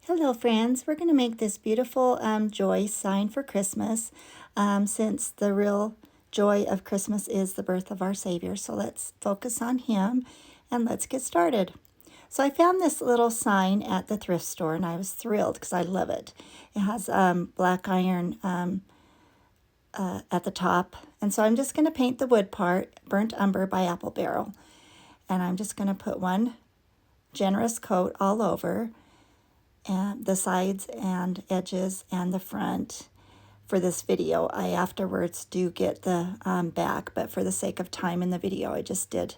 Hello friends, we're going to make this beautiful joy sign for Christmas since the real joy of Christmas is the birth of our Savior. So let's focus on Him and let's get started. So I found this little sign at the thrift store and I was thrilled because I love it. It has black iron at the top, and so I'm just going to paint the wood part, Burnt Umber by Apple Barrel. And I'm just going to put one generous coat all over and the sides and edges and the front. For this video, I afterwards do get the back, but for the sake of time in the video, I just did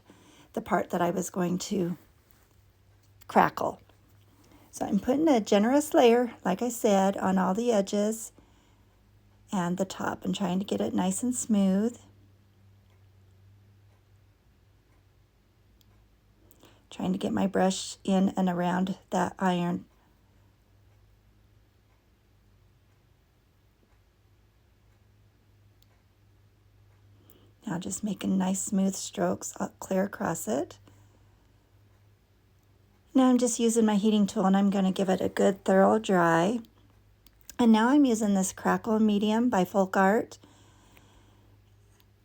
the part that I was going to crackle. So I'm putting a generous layer, like I said, on all the edges and the top and trying to get it nice and smooth. Trying to get my brush in and around that iron. Now just making nice smooth strokes clear across it. Now I'm just using my heating tool and I'm going to give it a good thorough dry. And now I'm using this Crackle Medium by Folk Art.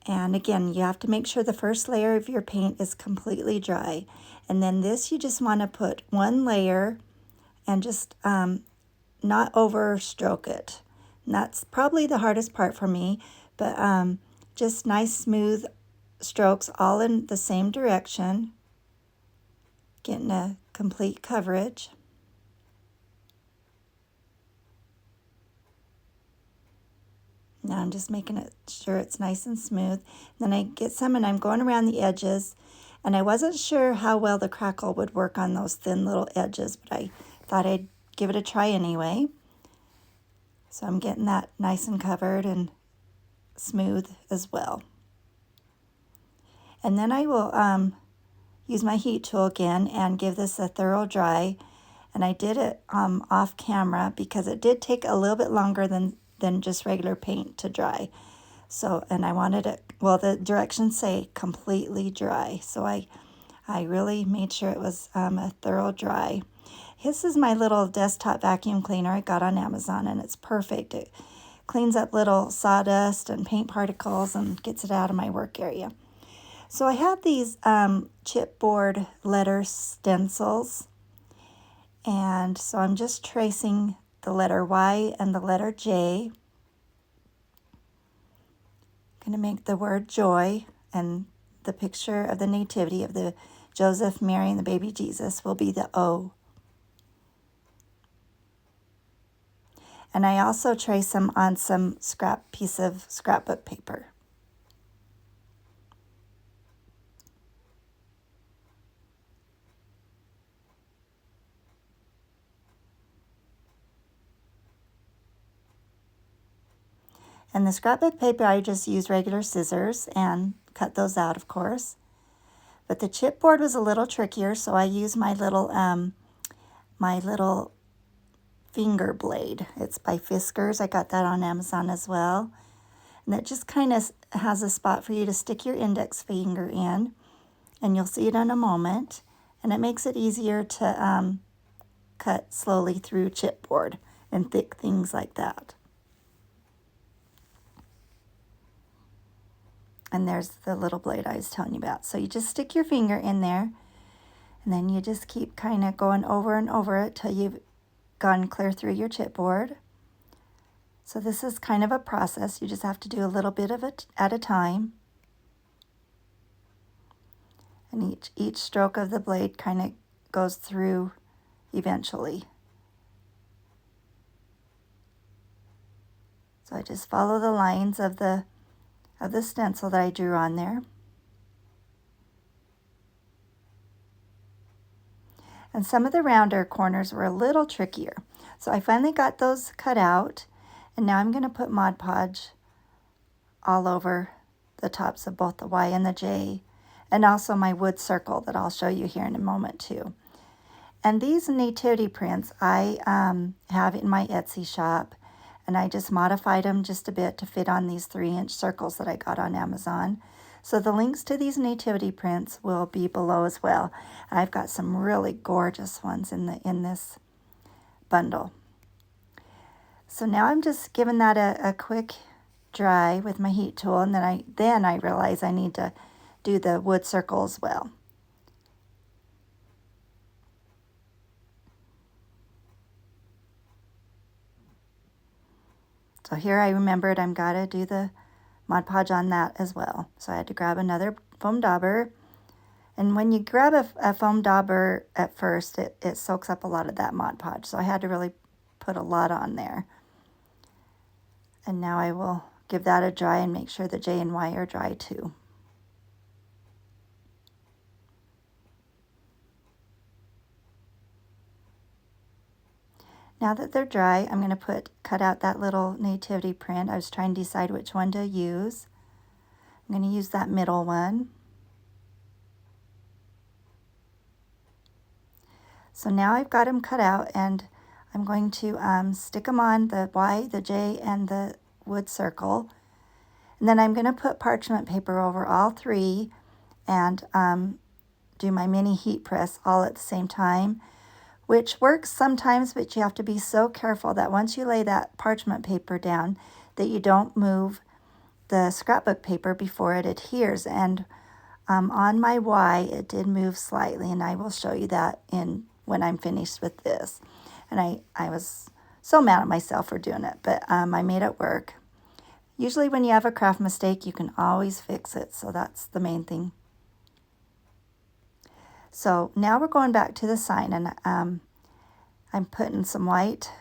And again, you have to make sure the first layer of your paint is completely dry. And then this, you just want to put one layer and just not overstroke it. And that's probably the hardest part for me, but just nice smooth strokes all in the same direction, getting a complete coverage. Now I'm just making it sure it's nice and smooth. Then I get some and I'm going around the edges, and I wasn't sure how well the crackle would work on those thin little edges, but I thought I'd give it a try anyway. So I'm getting that nice and covered and smooth as well. And then I will use my heat tool again and give this a thorough dry. And I did it off camera because it did take a little bit longer than just regular paint to dry. So, and I wanted it, well, the directions say completely dry. So I really made sure it was a thorough dry. This is my little desktop vacuum cleaner I got on Amazon, and it's perfect. It cleans up little sawdust and paint particles and gets it out of my work area. So I have these chipboard letter stencils, and so I'm just tracing the letter Y and the letter J. I'm going to make the word joy, and the picture of the nativity of the Joseph, Mary, and the baby Jesus will be the O. And I also trace them on some piece of scrapbook paper. And the scrapbook paper, I just use regular scissors and cut those out, of course. But the chipboard was a little trickier, so I used my little finger blade. It's by Fiskars. I got that on Amazon as well. And it just kind of has a spot for you to stick your index finger in, and you'll see it in a moment. And it makes it easier to cut slowly through chipboard and thick things like that. And there's the little blade I was telling you about. So you just stick your finger in there, and then you just keep kind of going over and over it till you've gone clear through your chipboard. So this is kind of a process. You just have to do a little bit of it at a time. And each stroke of the blade kind of goes through eventually. So I just follow the lines of the stencil that I drew on there. And some of the rounder corners were a little trickier. So I finally got those cut out, and now I'm going to put Mod Podge all over the tops of both the Y and the J, and also my wood circle that I'll show you here in a moment too. And these nativity prints I have in my Etsy shop, and I just modified them just a bit to fit on these 3-inch circles that I got on Amazon. So the links to these nativity prints will be below as well. I've got some really gorgeous ones in this bundle. So now I'm just giving that a quick dry with my heat tool, and then I realize I need to do the wood circle as well. So here I remembered I'm gotta do the Mod Podge on that as well. So I had to grab another foam dauber. And when you grab a foam dauber at first, it soaks up a lot of that Mod Podge. So I had to really put a lot on there. And now I will give that a dry and make sure the J and Y are dry too. Now that they're dry, I'm going to cut out that little nativity print. I was trying to decide which one to use. I'm going to use that middle one. So now I've got them cut out, and I'm going to stick them on the Y, the J, and the wood circle. And then I'm going to put parchment paper over all three and do my mini heat press all at the same time, which works sometimes, but you have to be so careful that once you lay that parchment paper down, that you don't move the scrapbook paper before it adheres. And on my Y, it did move slightly, and I will show you that when I'm finished with this. And I was so mad at myself for doing it, but I made it work. Usually when you have a craft mistake, you can always fix it, so that's the main thing. So now we're going back to the sign, and I'm putting some white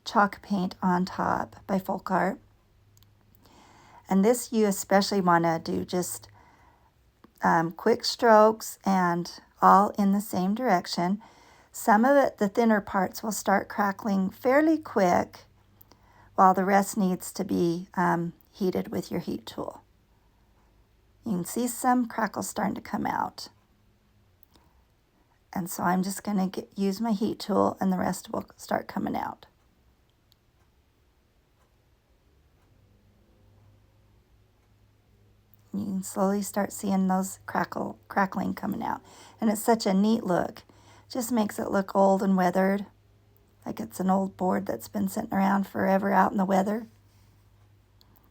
chalk paint on top by Folk Art. And this you especially want to do just quick strokes and all in the same direction. Some of it, the thinner parts, will start crackling fairly quick, while the rest needs to be heated with your heat tool. You can see some crackles starting to come out. And so I'm just going to use my heat tool, and the rest will start coming out. You can slowly start seeing those crackling coming out. And it's such a neat look. Just makes it look old and weathered, like it's an old board that's been sitting around forever out in the weather.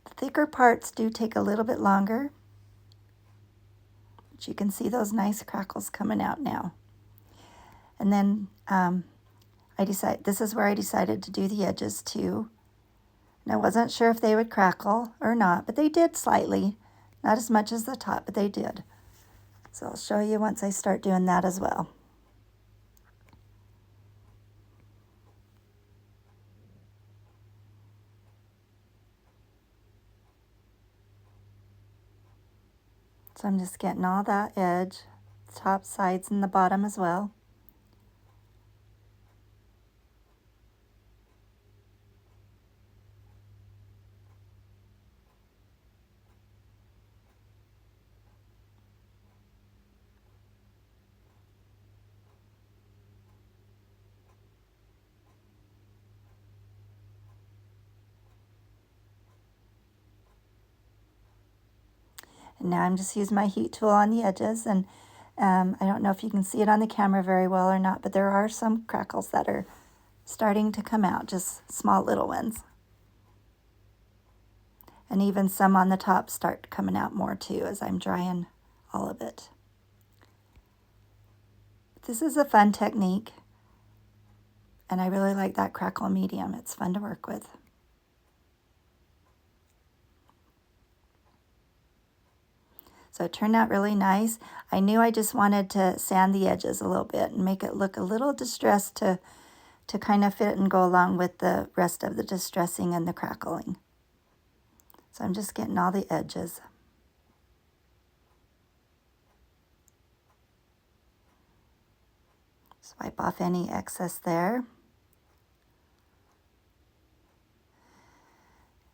The thicker parts do take a little bit longer, but you can see those nice crackles coming out now. And then this is where I decided to do the edges too. And I wasn't sure if they would crackle or not, but they did slightly. Not as much as the top, but they did. So I'll show you once I start doing that as well. So I'm just getting all that edge, top, sides, and the bottom as well. And now I'm just using my heat tool on the edges, and I don't know if you can see it on the camera very well or not, but there are some crackles that are starting to come out, just small little ones. And even some on the top start coming out more too as I'm drying all of it. This is a fun technique, and I really like that crackle medium. It's fun to work with. So it turned out really nice. I knew I just wanted to sand the edges a little bit and make it look a little distressed to kind of fit and go along with the rest of the distressing and the crackling. So I'm just getting all the edges. Swipe off any excess there.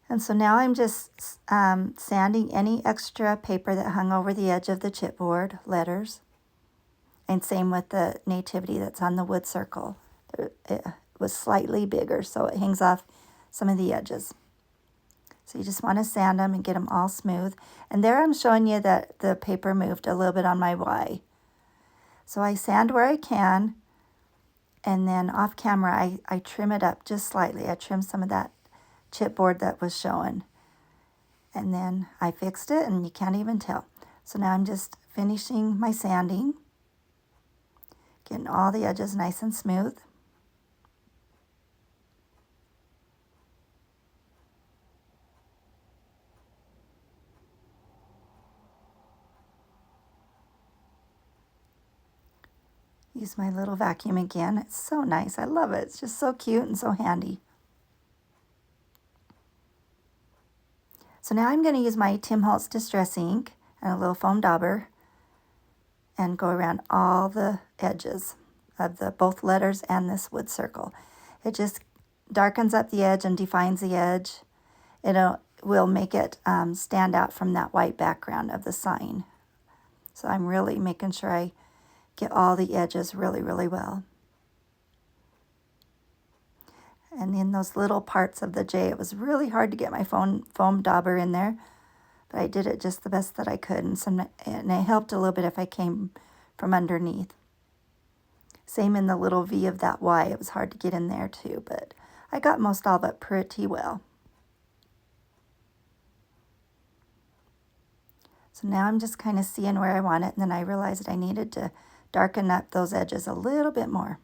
And so now I'm just sanding any extra paper that hung over the edge of the chipboard letters. And same with the nativity that's on the wood circle. It was slightly bigger, so it hangs off some of the edges. So you just want to sand them and get them all smooth. And there I'm showing you that the paper moved a little bit on my Y. So I sand where I can, And then off camera, I trim it up just slightly. I trim some of that chipboard that was showing. And then I fixed it, and you can't even tell. So now I'm just finishing my sanding, getting all the edges nice and smooth. Use my little vacuum again. It's so nice. I love it. It's just so cute and so handy. So now I'm going to use my Tim Holtz Distress ink and a little foam dauber and go around all the edges of the both letters and this wood circle. It just darkens up the edge and defines the edge. It will make it stand out from that white background of the sign. So I'm really making sure I get all the edges really, really well. And in those little parts of the J, it was really hard to get my foam dauber in there, but I did it just the best that I could, and it helped a little bit if I came from underneath. Same in the little V of that Y. It was hard to get in there too, but I got most all of it pretty well. So now I'm just kind of seeing where I want it, and then I realized I needed to darken up those edges a little bit more.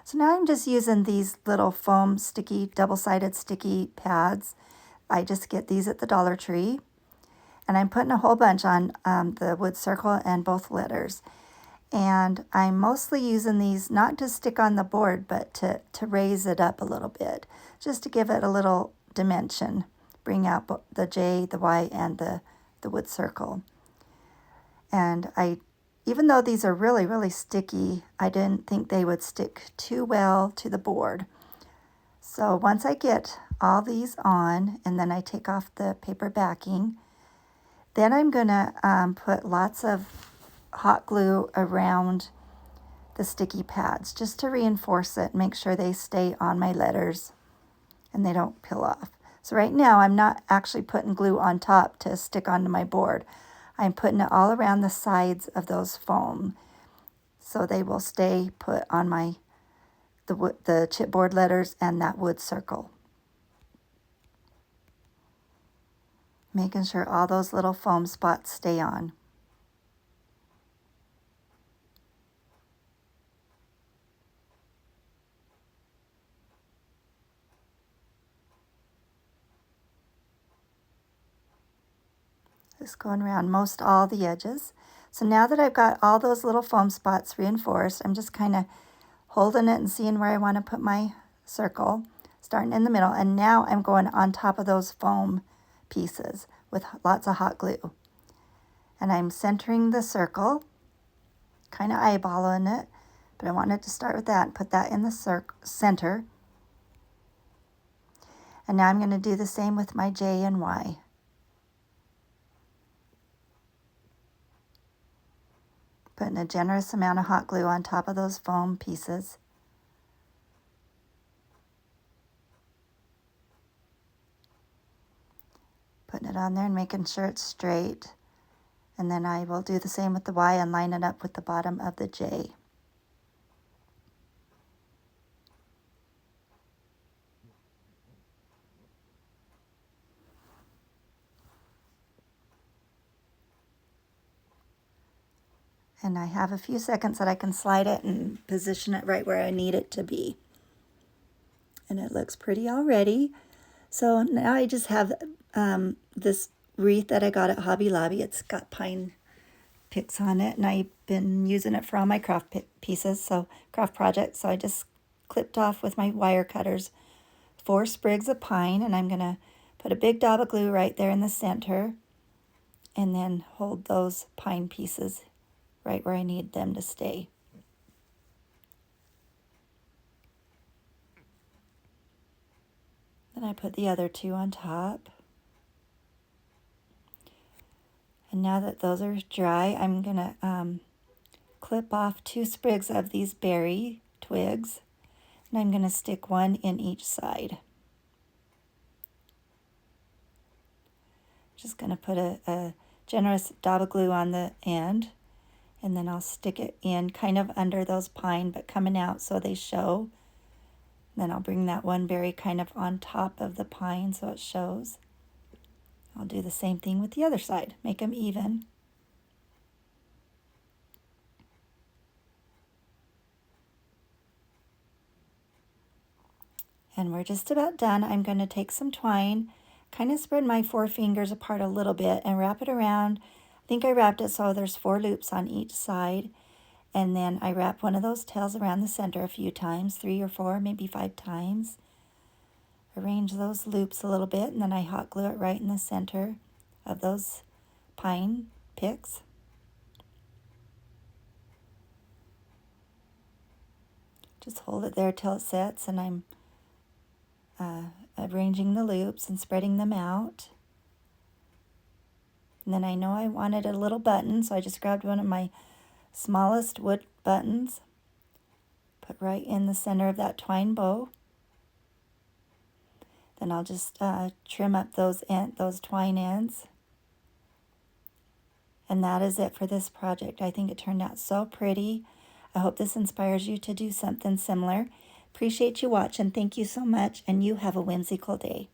So now I'm just using these little foam sticky, double-sided sticky pads. I just get these at the Dollar Tree. And I'm putting a whole bunch on the wood circle and both letters. And I'm mostly using these not to stick on the board, but to raise it up a little bit, just to give it a little dimension. Bring out the J, the Y, and the wood circle. And even though these are really, really sticky, I didn't think they would stick too well to the board. So once I get all these on, and then I take off the paper backing, then I'm going to put lots of hot glue around the sticky pads just to reinforce it, make sure they stay on my letters and they don't peel off. So right now I'm not actually putting glue on top to stick onto my board. I'm putting it all around the sides of those foam so they will stay put on the chipboard letters and that wood circle. Making sure all those little foam spots stay on. Just going around most all the edges. So now that I've got all those little foam spots reinforced, I'm just kind of holding it and seeing where I want to put my circle, starting in the middle. And now I'm going on top of those foam pieces with lots of hot glue. And I'm centering the circle, kind of eyeballing it, but I wanted to start with that and put that in the center. And now I'm going to do the same with my J and Y. Putting a generous amount of hot glue on top of those foam pieces. Putting it on there and making sure it's straight. And then I will do the same with the Y and line it up with the bottom of the J. And I have a few seconds that I can slide it and position it right where I need it to be. And it looks pretty already. So now I just have this wreath that I got at Hobby Lobby. It's got pine picks on it, and I've been using it for all my craft projects. So I just clipped off with my wire cutters 4 sprigs of pine, and I'm going to put a big dab of glue right there in the center, and then hold those pine pieces right where I need them to stay. Then I put the other 2 on top. And now that those are dry, I'm going to clip off 2 sprigs of these berry twigs, and I'm going to stick 1 in each side. Just going to put a generous dab of glue on the end, And then I'll stick it in kind of under those pine, but coming out so they show. Then I'll bring that one berry kind of on top of the pine so it shows. I'll do the same thing with the other side, make them even. And we're just about done. I'm going to take some twine, kind of spread my 4 fingers apart a little bit and wrap it around. I think I wrapped it so there's 4 loops on each side. And then I wrap one of those tails around the center a few times, 3 or 4, maybe 5 times. Arrange those loops a little bit, and then I hot glue it right in the center of those pine picks. Just hold it there till it sets, and I'm arranging the loops and spreading them out. And then I know I wanted a little button, so I just grabbed one of my smallest wood buttons, put right in the center of that twine bow. Then I'll just trim up those twine ends. And that is it for this project. I think it turned out so pretty. I hope this inspires you to do something similar. Appreciate you watching. Thank you so much, and you have a whimsical day.